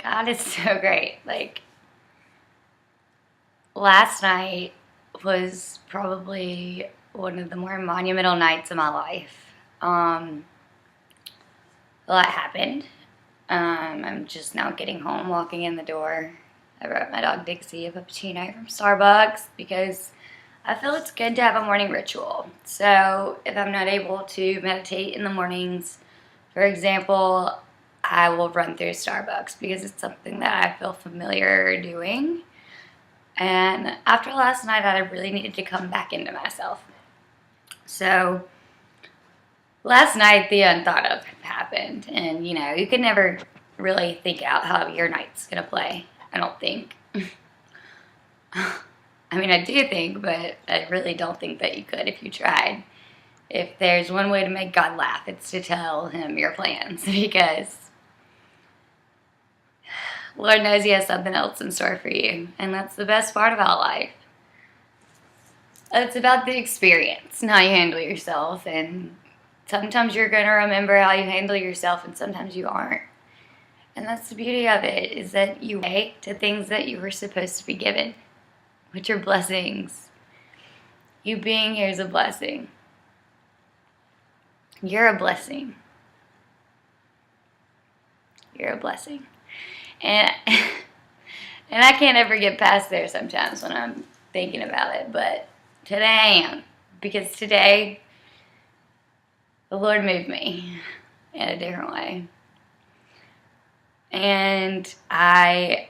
God is so great. Like, last night was probably one of the more monumental nights of my life. A lot happened. I'm just now getting home, walking in the door. I brought my dog Dixie a cappuccino from Starbucks because I feel it's good to have a morning ritual. So if I'm not able to meditate in the mornings, for example, I will run through Starbucks because it's something that I feel familiar doing. And after last night, I really needed to come back into myself. So last night, the unthought of happened. And, you can never really think out how your night's going to play, I don't think. I mean, I do think, but I really don't think that you could if you tried. If there's one way to make God laugh, it's to tell him your plans because Lord knows he has something else in store for you. And that's the best part about life. It's about the experience and how you handle yourself. And sometimes you're going to remember how you handle yourself and sometimes you aren't. And that's the beauty of it, is that you wait to things that you were supposed to be given, which are blessings. You being here is a blessing. You're a blessing. You're a blessing. And I can't ever get past there sometimes when I'm thinking about it, but today I am. Because today, the Lord moved me in a different way. And I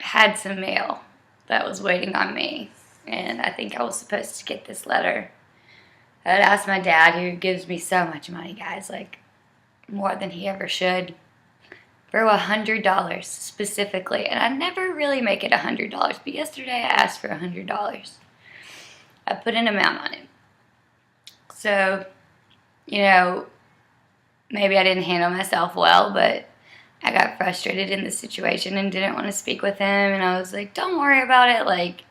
had some mail that was waiting on me. And I think I was supposed to get this letter. I had asked my dad, who gives me so much money, guys, like more than he ever should, for $100 specifically. And I never really make it $100, but yesterday I asked for $100. I put an amount on it. So, maybe I didn't handle myself well, but I got frustrated in the situation and didn't want to speak with him. And I was like, don't worry about it. Like,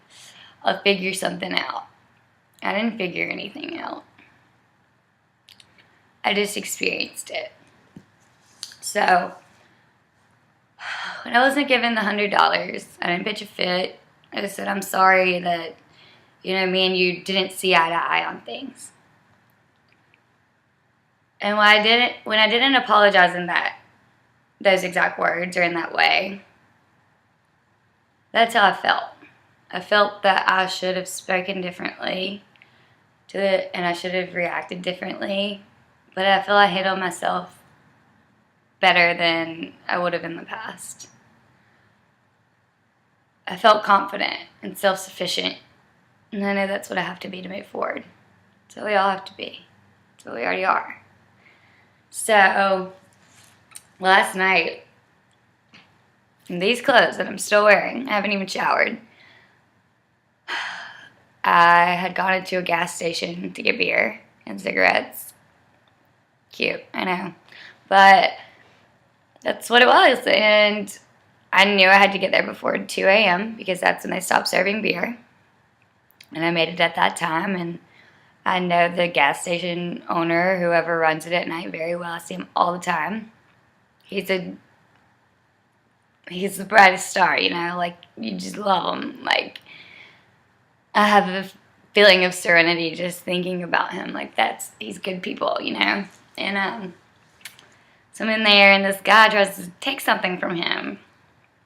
I'll figure something out. I didn't figure anything out. I just experienced it. So, when I wasn't given the $100, I didn't pitch a fit. I just said, I'm sorry that, me and you didn't see eye to eye on things. And when I didn't apologize in those exact words or in that way, that's how I felt. I felt that I should have spoken differently to it, and I should have reacted differently. But I feel I handled myself better than I would have in the past. I felt confident and self-sufficient, and I know that's what I have to be to move forward. That's what we all have to be. That's what we already are. So, last night, in these clothes that I'm still wearing, I haven't even showered, I had gone into a gas station to get beer and cigarettes. Cute, I know. But that's what it was. And I knew I had to get there before 2 a.m. because that's when they stopped serving beer. And I made it at that time. And I know the gas station owner, whoever runs it at night, very well. I see him all the time. He's the brightest star, like, you just love him. Like, I have a feeling of serenity just thinking about him. Like, he's good people, And so I'm in there, and this guy tries to take something from him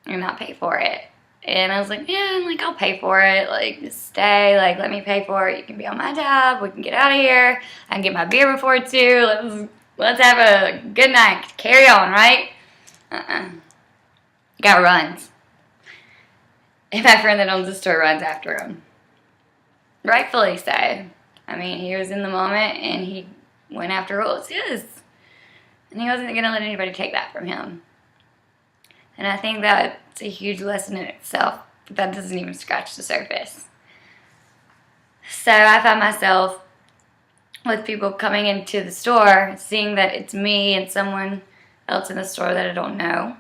and not pay for it. And I was like, yeah, I'll pay for it. Like, just stay. Like, let me pay for it. You can be on my tab. We can get out of here. I can get my beer before 2. Let's have a good night. Carry on, right? Got runs. And my friend that owns the store runs after him. Rightfully so. I mean, he was in the moment, and he went after what was his. And he wasn't going to let anybody take that from him. And I think that's a huge lesson in itself, but that doesn't even scratch the surface. So I found myself with people coming into the store, seeing that it's me and someone else in the store that I don't know.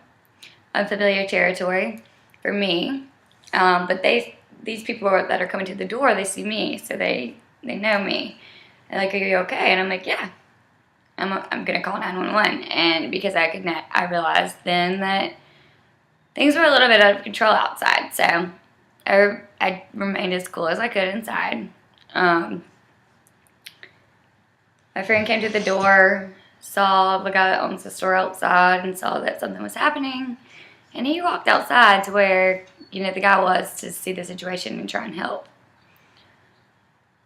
Unfamiliar territory for me. But these people that are coming to the door, they see me, so they know me. They're like, are you okay? And I'm like, yeah, I'm gonna call 911. And because I realized then that things were a little bit out of control outside. So I remained as cool as I could inside. My friend came to the door, saw the guy that owns the store outside, and saw that something was happening. And he walked outside to where, the guy was, to see the situation and try and help.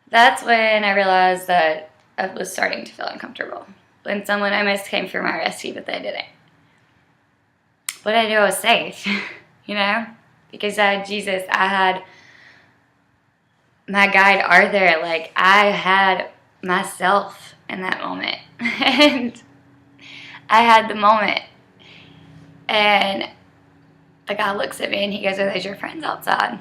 That's when I realized that I was starting to feel uncomfortable. When someone almost came for my rescue, but they didn't. But I knew I was safe, because I had Jesus. I had my guide Arthur. Like, I had myself in that moment. And I had the moment. And the guy looks at me and he goes, "Are those your friends outside?"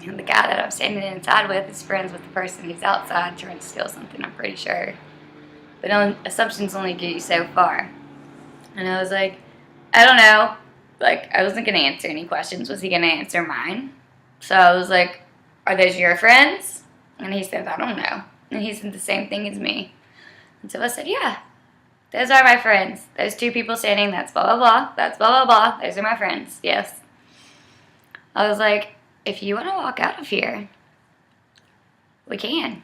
And the guy that I'm standing inside with is friends with the person who's outside trying to steal something, I'm pretty sure. But assumptions only get you so far. And I was like, I don't know. Like, I wasn't going to answer any questions. Was he going to answer mine? So I was like, "Are those your friends?" And he said, "I don't know." And he said the same thing as me. And so I said, "Yeah, those are my friends. Those two people standing, that's blah, blah, blah. That's blah, blah, blah. Those are my friends. Yes." I was like, "If you want to walk out of here, we can.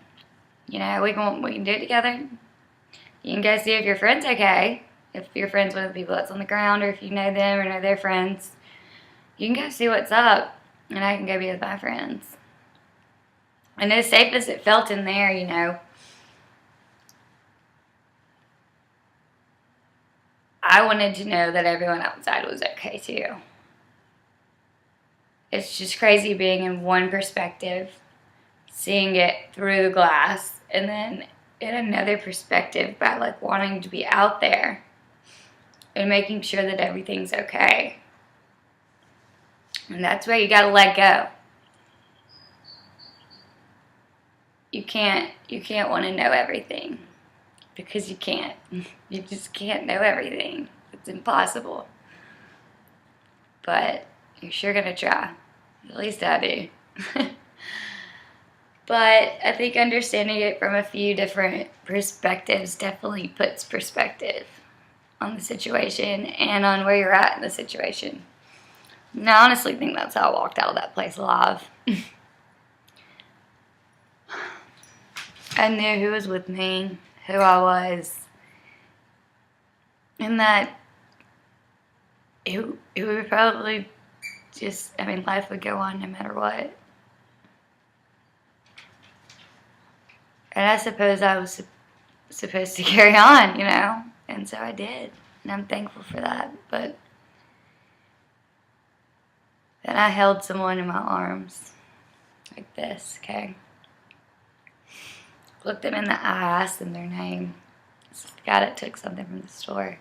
We can do it together. You can go see if your friend's okay. If you're friends with the people that's on the ground, or if you know them or know their friends, you can go see what's up, and I can go be with my friends." And as safe as it felt in there, I wanted to know that everyone outside was okay too. It's just crazy being in one perspective, seeing it through the glass, and then in another perspective by like wanting to be out there and making sure that everything's okay. And that's where you gotta let go. You can't want to know everything, because you can't. You just can't know everything. It's impossible. But you're sure gonna try. At least I do. But I think understanding it from a few different perspectives definitely puts perspective on the situation and on where you're at in the situation. And I honestly think that's how I walked out of that place alive. I knew who was with me, who I was, and that it would probably life would go on no matter what. And I suppose I was supposed to carry on, and so I did, and I'm thankful for that. But then I held someone in my arms, like this, okay? Looked them in the eye, asked them their name. This is the guy that took something from the store.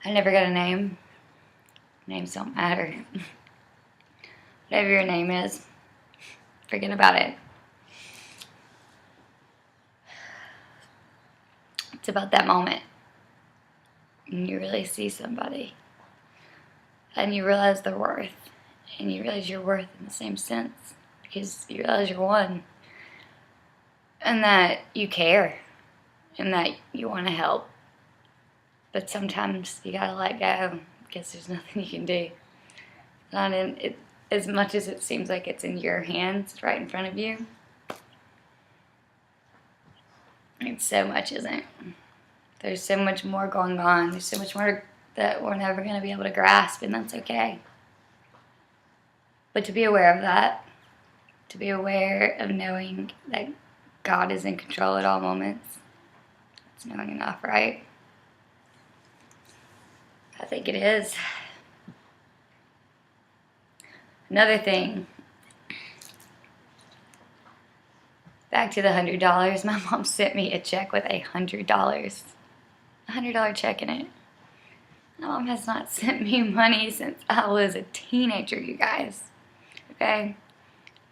I never got a name. Names don't matter. Whatever your name is, forget about it. It's about that moment. And you really see somebody. And you realize their worth. And you realize your worth in the same sense. Because you realize you're one. And that you care. And that you want to help. But sometimes you gotta let go. Because there's nothing you can do. Not in it, as much as it seems like it's in your hands, right in front of you. It so much isn't. There's so much more going on. There's so much more that we're never going to be able to grasp, and that's okay. But to be aware of that, to be aware of knowing that God is in control at all moments, it's knowing enough, right? I think it is. Another thing, back to the $100. My mom sent me a check with $100 check in it. My mom has not sent me money since I was a teenager, you guys. Okay?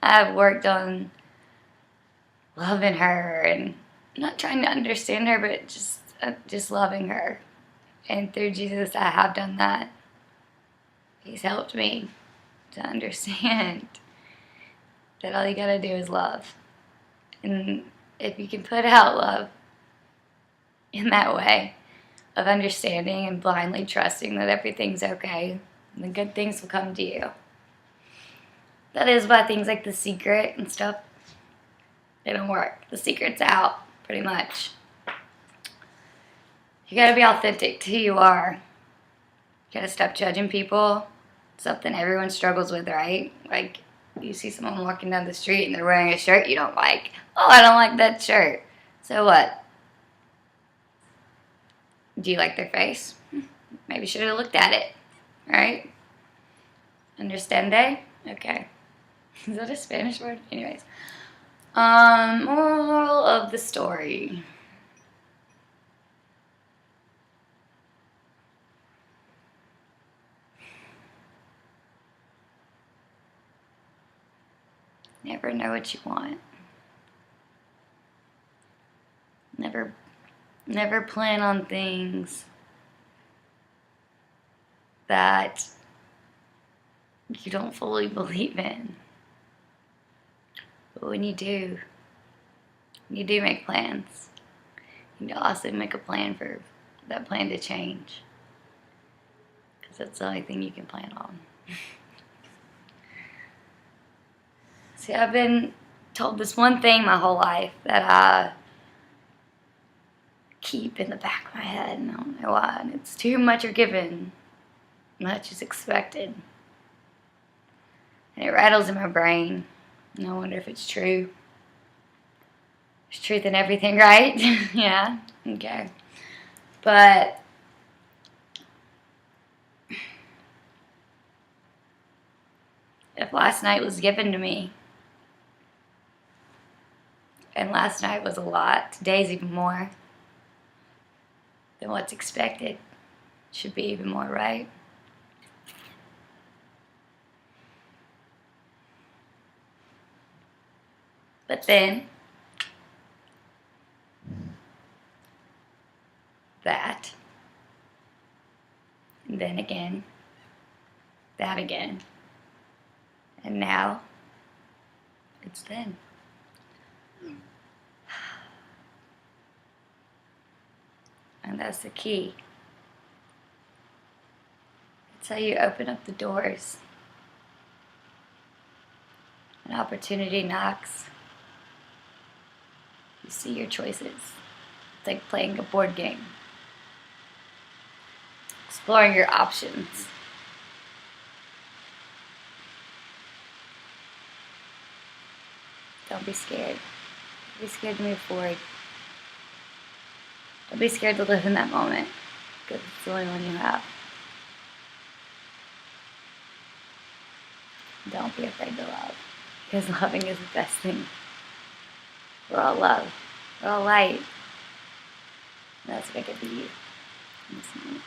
I've worked on loving her and not trying to understand her, but just loving her. And through Jesus, I have done that. He's helped me to understand that all you gotta do is love. And if you can put out love, in that way of understanding and blindly trusting that everything's okay and the good things will come to you. That is why things like The Secret and stuff, they don't work. The secret's out, pretty much. You gotta be authentic to who you are. You gotta stop judging people. Something everyone struggles with, right? Like, you see someone walking down the street and they're wearing a shirt you don't like. Oh, I don't like that shirt. So what? Do you like their face? Maybe you should have looked at it, right? Understande? Okay. Is that a Spanish word? Anyways. Moral of the story. Never know what you want. Never plan on things that you don't fully believe in. But when you do make plans, you need to also make a plan for that plan to change. Because that's the only thing you can plan on. See, I've been told this one thing my whole life that I keep in the back of my head, and I don't know why. And it's too much are given, much is expected. And it rattles in my brain, and I wonder if it's true. There's truth in everything, right? Yeah, okay. But if last night was given to me, and last night was a lot, today's even more, then what's expected should be even more, right? But then, that, and then again, that again, and now, it's then. And that's the key. It's how you open up the doors. An opportunity knocks. You see your choices. It's like playing a board game. Exploring your options. Don't be scared. Don't be scared to move forward. Don't be scared to live in that moment, because it's the only one you have. Don't be afraid to love, because loving is the best thing. We're all love. We're all light. That's what I get to you in this moment.